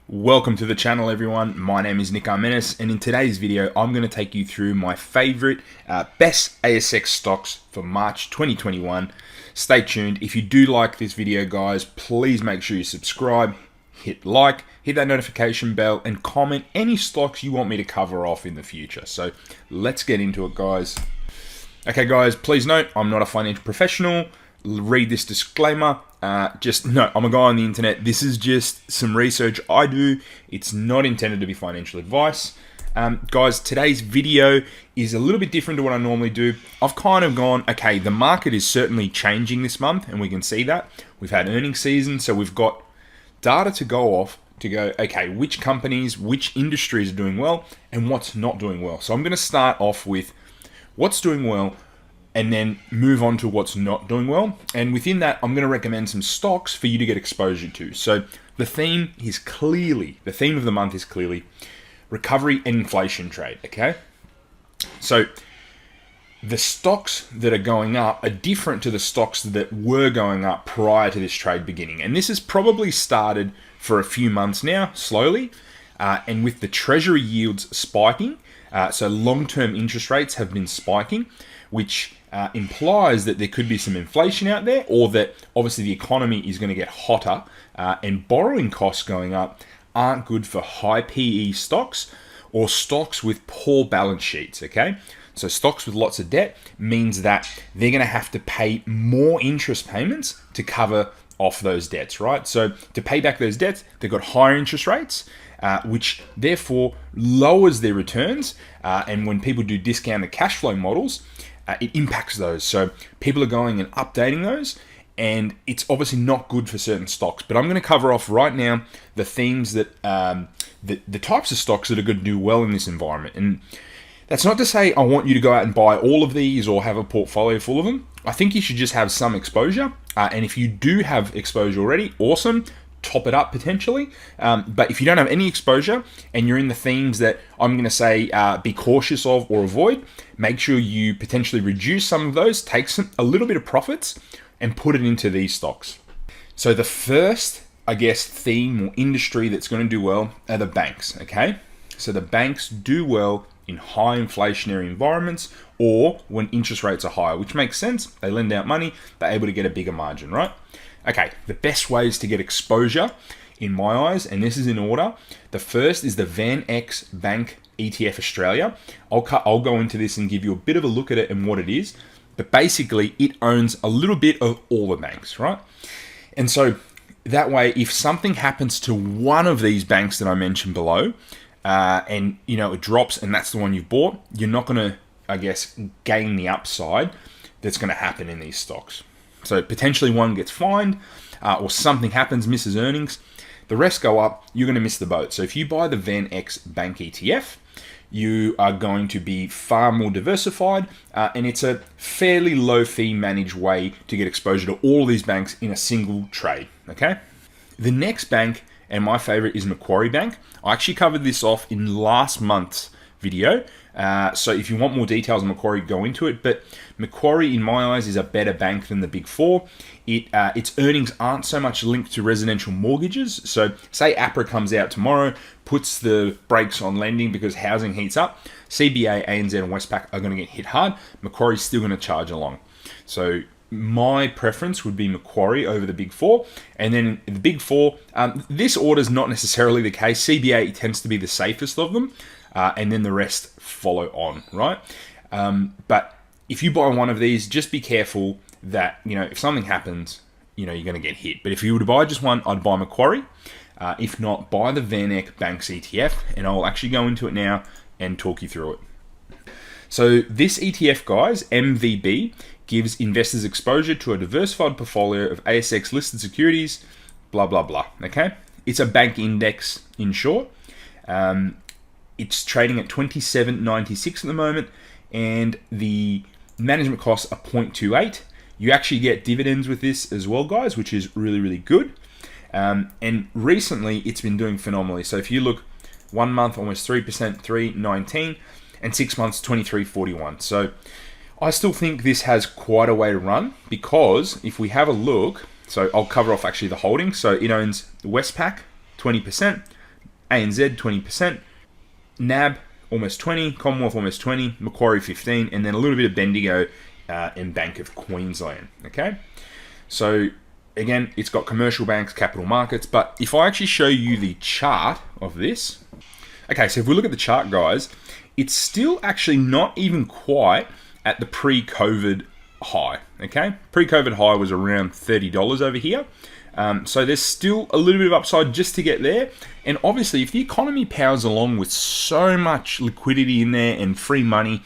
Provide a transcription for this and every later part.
Welcome to the channel, everyone. My name is Nick Armenis, and in today's video I'm going to take you through my favorite best ASX stocks for March 2021. Stay tuned. If you do like this video, guys, please make sure you subscribe, hit like, hit that notification bell, and comment any stocks you want me to cover off in the future. So let's get into it, guys. Okay, guys, please note I'm not a financial professional. Read this disclaimer. No, I'm a guy on the internet. This is just some research I do. It's not intended to be financial advice. Guys, today's video is a little bit different to what I normally do. I've kind of gone, okay, the market is certainly changing this month, and we can see that. We've had earnings season, so we've got data to go off to go, okay, which companies, which industries are doing well, and what's not doing well. So I'm going to start off with what's doing well, and then move on to what's not doing well. And within that, I'm going to recommend some stocks for you to get exposure to. So the theme of the month is clearly recovery and inflation trade, okay? So the stocks that are going up are different to the stocks that were going up prior to this trade beginning. And this has probably started for a few months now, slowly. And with the treasury yields spiking, so long-term interest rates have been spiking, which implies that there could be some inflation out there, or that obviously the economy is going to get hotter, and borrowing costs going up aren't good for high PE stocks or stocks with poor balance sheets, okay? So stocks with lots of debt means that they're going to have to pay more interest payments to cover off those debts, right? So to pay back those debts, they've got higher interest rates, which therefore lowers their returns. And when people do discounted cash flow models, it impacts those. So people are going and updating those, and it's obviously not good for certain stocks. But I'm going to cover off right now the themes that the types of stocks that are going to do well in this environment. And that's not to say I want you to go out and buy all of these or have a portfolio full of them. I think you should just have some exposure. And if you do have exposure already, awesome. Top it up potentially. But if you don't have any exposure and you're in the themes that I'm going to say be cautious of or avoid, make sure you potentially reduce some of those, take a little bit of profits and put it into these stocks. So the first, I guess, theme or industry that's going to do well are the banks, okay? So the banks do well in high inflationary environments or when interest rates are higher, which makes sense. They lend out money, they're able to get a bigger margin, right? Okay, the best ways to get exposure in my eyes, and this is in order. The first is the VanEck Bank ETF Australia. I'll go into this and give you a bit of a look at it and what it is. But basically, it owns a little bit of all the banks, right? And so that way, if something happens to one of these banks that I mentioned below, and it drops and that's the one you've bought, you're not going to, I guess, gain the upside that's going to happen in these stocks. So potentially one gets fined or something happens, misses earnings. The rest go up, you're going to miss the boat. So if you buy the VanEck Bank ETF, you are going to be far more diversified, and it's a fairly low fee managed way to get exposure to all these banks in a single trade, okay? The next bank, and my favorite, is Macquarie Bank. I actually covered this off in last month's video. So if you want more details on Macquarie, go into it. But Macquarie, in my eyes, is a better bank than the Big Four. Its earnings aren't so much linked to residential mortgages. So say APRA comes out tomorrow, puts the brakes on lending because housing heats up. CBA, ANZ, and Westpac are going to get hit hard. Macquarie's still going to charge along. So my preference would be Macquarie over the Big Four. And then the Big Four, this order is not necessarily the case. CBA tends to be the safest of them. And then the rest follow on, right? But if you buy one of these, just be careful that, if something happens, you're going to get hit. But if you were to buy just one, I'd buy Macquarie. If not, buy the VanEck Banks ETF, and I'll actually go into it now and talk you through it. So this ETF, guys, MVB, gives investors exposure to a diversified portfolio of ASX listed securities, blah, blah, blah, okay? It's a bank index, in short. It's trading at 27.96 at the moment, and the management costs are 0.28. You actually get dividends with this as well, guys, which is really, really good. And recently, it's been doing phenomenally. So if you look, 1 month, almost 3%, 3.19, and 6 months, 23.41. So I still think this has quite a way to run, because if we have a look, so I'll cover off actually the holdings. So it owns Westpac, 20%, ANZ 20%, NAB almost 20, Commonwealth almost 20, Macquarie 15, and then a little bit of Bendigo and Bank of Queensland. Okay, so again, it's got commercial banks, capital markets, but if I actually show you the chart of this, okay, so if we look at the chart, guys, it's still actually not even quite at the pre-COVID high. Okay, pre-COVID high was around $30 over here. So there's still a little bit of upside just to get there. And obviously, if the economy powers along with so much liquidity in there and free money,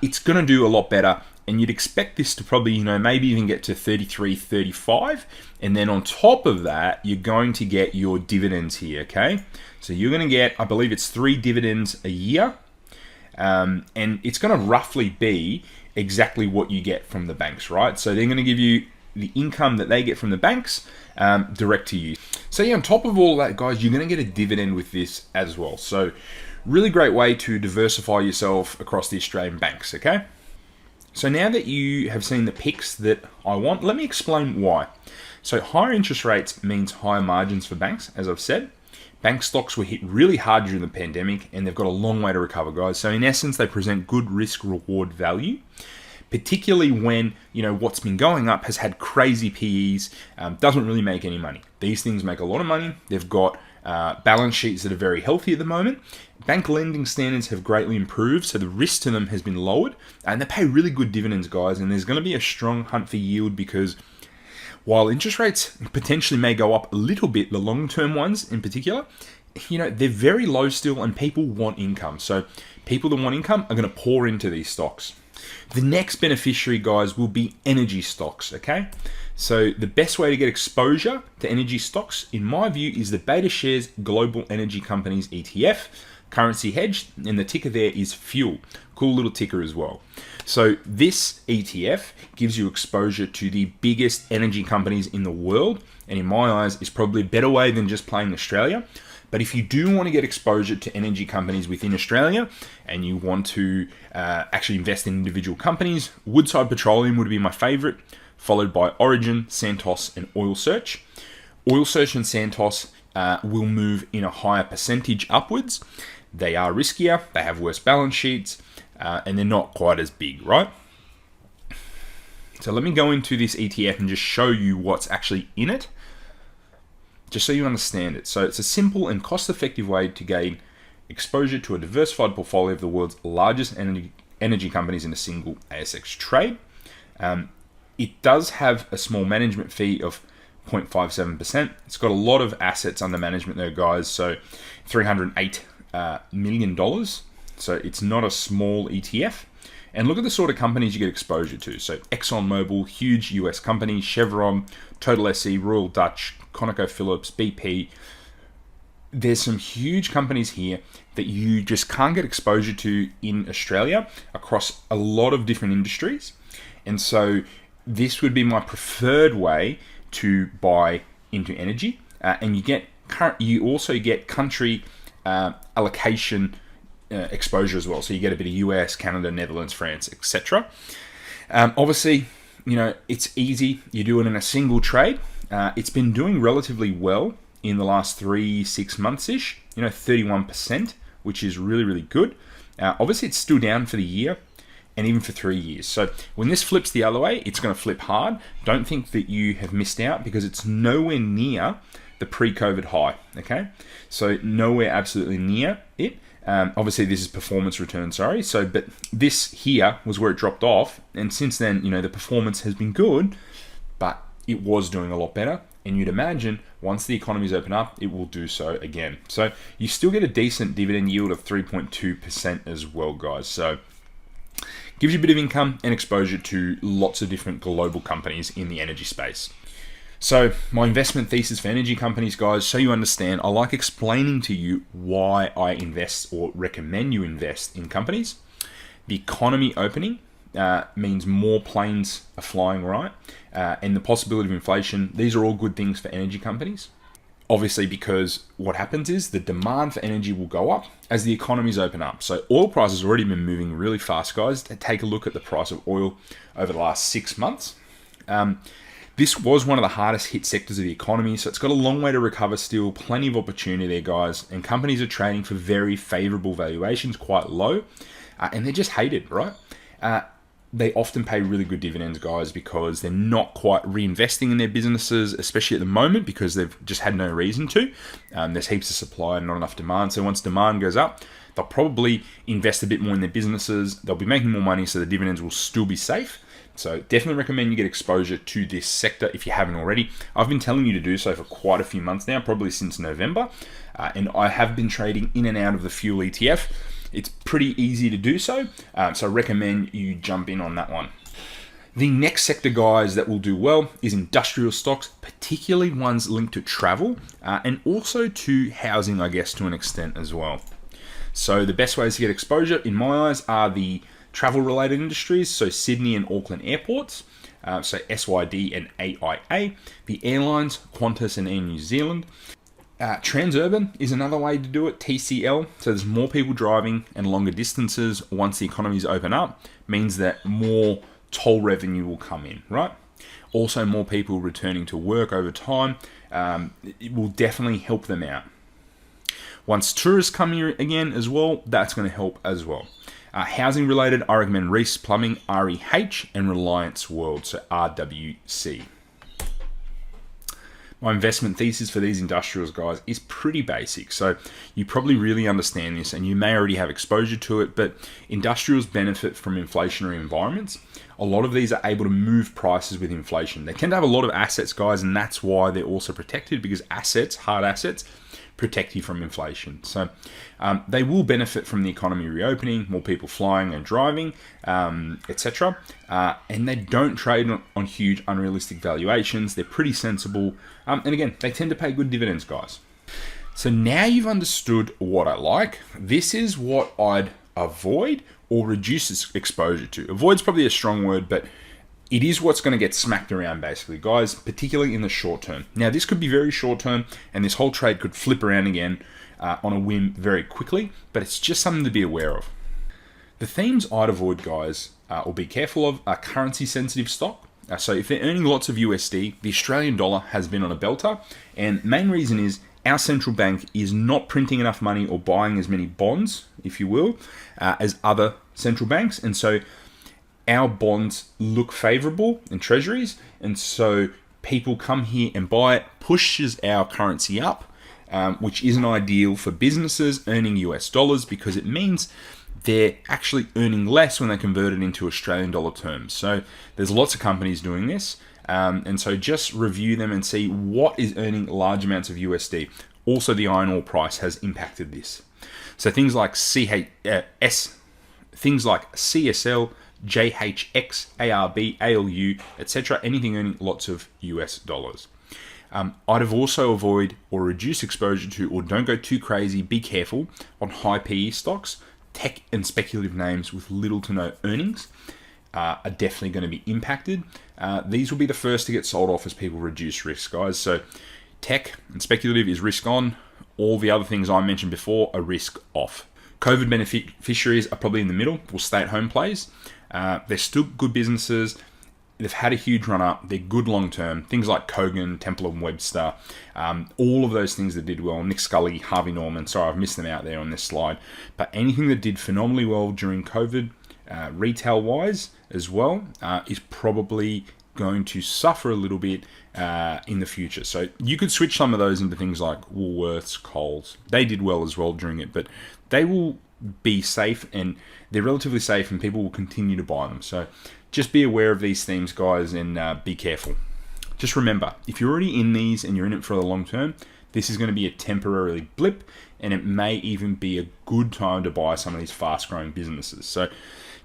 it's going to do a lot better. And you'd expect this to probably, maybe even get to 33, 35. And then on top of that, you're going to get your dividends here, okay? So you're going to get, I believe it's 3 dividends a year. And it's going to roughly be exactly what you get from the banks, right? So they're going to give you the income that they get from the banks direct to you. So yeah, on top of all that, guys, you're going to get a dividend with this as well. So really great way to diversify yourself across the Australian banks, okay? So now that you have seen the picks that I want, let me explain why. So higher interest rates means higher margins for banks, as I've said. Bank stocks were hit really hard during the pandemic and they've got a long way to recover, guys. So in essence, they present good risk-reward value, particularly when, what's been going up has had crazy PEs, doesn't really make any money. These things make a lot of money. They've got balance sheets that are very healthy at the moment. Bank lending standards have greatly improved, so the risk to them has been lowered, and they pay really good dividends, guys, and there's going to be a strong hunt for yield because while interest rates potentially may go up a little bit, the long-term ones in particular, they're very low still and people want income. So people that want income are going to pour into these stocks. The next beneficiary, guys, will be energy stocks, okay? So the best way to get exposure to energy stocks, in my view, is the Beta Shares Global Energy Companies ETF, currency hedged, and the ticker there is FUEL. Cool little ticker as well. So this ETF gives you exposure to the biggest energy companies in the world, and in my eyes, is probably a better way than just playing Australia. But if you do want to get exposure to energy companies within Australia and you want to actually invest in individual companies, Woodside Petroleum would be my favorite, followed by Origin, Santos, and Oil Search. Oil Search and Santos will move in a higher percentage upwards. They are riskier, they have worse balance sheets, and they're not quite as big, right? So let me go into this ETF and just show you what's actually in it, just so you understand it. So it's a simple and cost-effective way to gain exposure to a diversified portfolio of the world's largest energy companies in a single ASX trade. It does have a small management fee of 0.57%. It's got a lot of assets under management there, guys. So $308 million. So it's not a small ETF. And look at the sort of companies you get exposure to. So ExxonMobil, huge US companies, Chevron, Total SE, Royal Dutch, ConocoPhillips, BP. There's some huge companies here that you just can't get exposure to in Australia across a lot of different industries. And so this would be my preferred way to buy into energy. And you also get country allocation exposure as well. So you get a bit of US, Canada, Netherlands, France, etc. Obviously, it's easy. You do it in a single trade. It's been doing relatively well in the last 6 months-ish, 31%, which is really, really good. Obviously, it's still down for the year and even for 3 years. So when this flips the other way, it's going to flip hard. Don't think that you have missed out because it's nowhere near the pre-COVID high, okay? So nowhere absolutely near it. Obviously, this is performance return, sorry. So, but this here was where it dropped off. And since then, the performance has been good, but it was doing a lot better. And you'd imagine once the economies open up, it will do so again. So you still get a decent dividend yield of 3.2% as well, guys. So gives you a bit of income and exposure to lots of different global companies in the energy space. So my investment thesis for energy companies, guys, so you understand, I like explaining to you why I invest or recommend you invest in companies. The economy opening means more planes are flying, right? And the possibility of inflation, these are all good things for energy companies. Obviously, because what happens is the demand for energy will go up as the economies open up. So oil prices have already been moving really fast, guys. Take a look at the price of oil over the last 6 months. This was one of the hardest hit sectors of the economy, so it's got a long way to recover still, plenty of opportunity there, guys, and companies are trading for very favorable valuations, quite low, and they're just hated, right? They often pay really good dividends, guys, because they're not quite reinvesting in their businesses, especially at the moment, because they've just had no reason to. There's heaps of supply and not enough demand, so once demand goes up, they'll probably invest a bit more in their businesses, they'll be making more money, so the dividends will still be safe. So definitely recommend you get exposure to this sector if you haven't already. I've been telling you to do so for quite a few months now, probably since November, and I have been trading in and out of the fuel ETF. It's pretty easy to do so, so I recommend you jump in on that one. The next sector, guys, that will do well is industrial stocks, particularly ones linked to travel and also to housing, I guess, to an extent as well. So the best ways to get exposure, in my eyes, are the travel-related industries, so Sydney and Auckland airports, so SYD and AIA, the airlines, Qantas and Air New Zealand. Transurban is another way to do it, TCL. So there's more people driving and longer distances once the economies open up, means that more toll revenue will come in, right? Also, more people returning to work over time, it will definitely help them out. Once tourists come here again as well, that's going to help as well. Housing related, I recommend Reece Plumbing, REH, and Reliance World, so RWC. My investment thesis for these industrials, guys, is pretty basic. So you probably really understand this and you may already have exposure to it, but industrials benefit from inflationary environments. A lot of these are able to move prices with inflation. They tend to have a lot of assets, guys, and that's why they're also protected, because assets, hard assets, protect you from inflation. So they will benefit from the economy reopening, more people flying and driving, etc. And they don't trade on huge unrealistic valuations. They're pretty sensible. And again, they tend to pay good dividends, guys. So now you've understood what I like. This is what I'd avoid or reduce exposure to. Avoid's probably a strong word, but it is what's going to get smacked around, basically, guys, particularly in the short term. Now, this could be very short term, and this whole trade could flip around again on a whim very quickly, but it's just something to be aware of. The themes I'd avoid, guys, or be careful of, are currency-sensitive stock. So if they're earning lots of USD, the Australian dollar has been on a belter, and main reason is our central bank is not printing enough money or buying as many bonds, if you will, as other central banks, and so our bonds look favorable in treasuries, and so people come here and buy it, pushes our currency up, which isn't ideal for businesses earning US dollars, because it means they're actually earning less when they convert it into Australian dollar terms. So there's lots of companies doing this, and so just review them and see what is earning large amounts of USD. Also, the iron ore price has impacted this. So things like CSL, JHX, ARB, ALU, etc., anything earning lots of US dollars. I'd have also avoid or reduce exposure to, or don't go too crazy, be careful on high PE stocks. Tech and speculative names with little to no earnings are definitely going to be impacted. These will be the first to get sold off as people reduce risk, guys. So tech and speculative is risk on. All the other things I mentioned before are risk off. COVID beneficiaries are probably in the middle, or stay-at-home plays. They're still good businesses. They've had a huge run up. They're good long term. Things like Kogan, Temple and Webster, all of those things that did well. Nick Scully, Harvey Norman. Sorry, I've missed them out there on this slide. But anything that did phenomenally well during COVID, retail wise as well, is probably going to suffer a little bit in the future. So you could switch some of those into things like Woolworths, Coles. They did well as well during it, but they will be safe, and they're relatively safe, and people will continue to buy them. So just be aware of these themes, guys, and be careful. Just remember, if you're already in these and you're in it for the long term, this is going to be a temporary blip, and it may even be a good time to buy some of these fast-growing businesses. So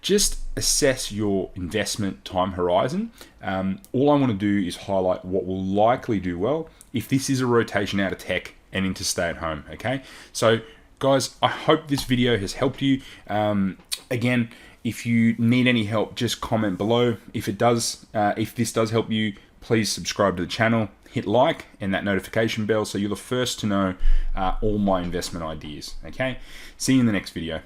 just assess your investment time horizon. All I want to do is highlight what will likely do well if this is a rotation out of tech and into stay-at-home, okay? So guys, I hope this video has helped you. Again, if you need any help, just comment below. If this does help you, please subscribe to the channel, hit like and that notification bell so you're the first to know all my investment ideas. Okay, see you in the next video.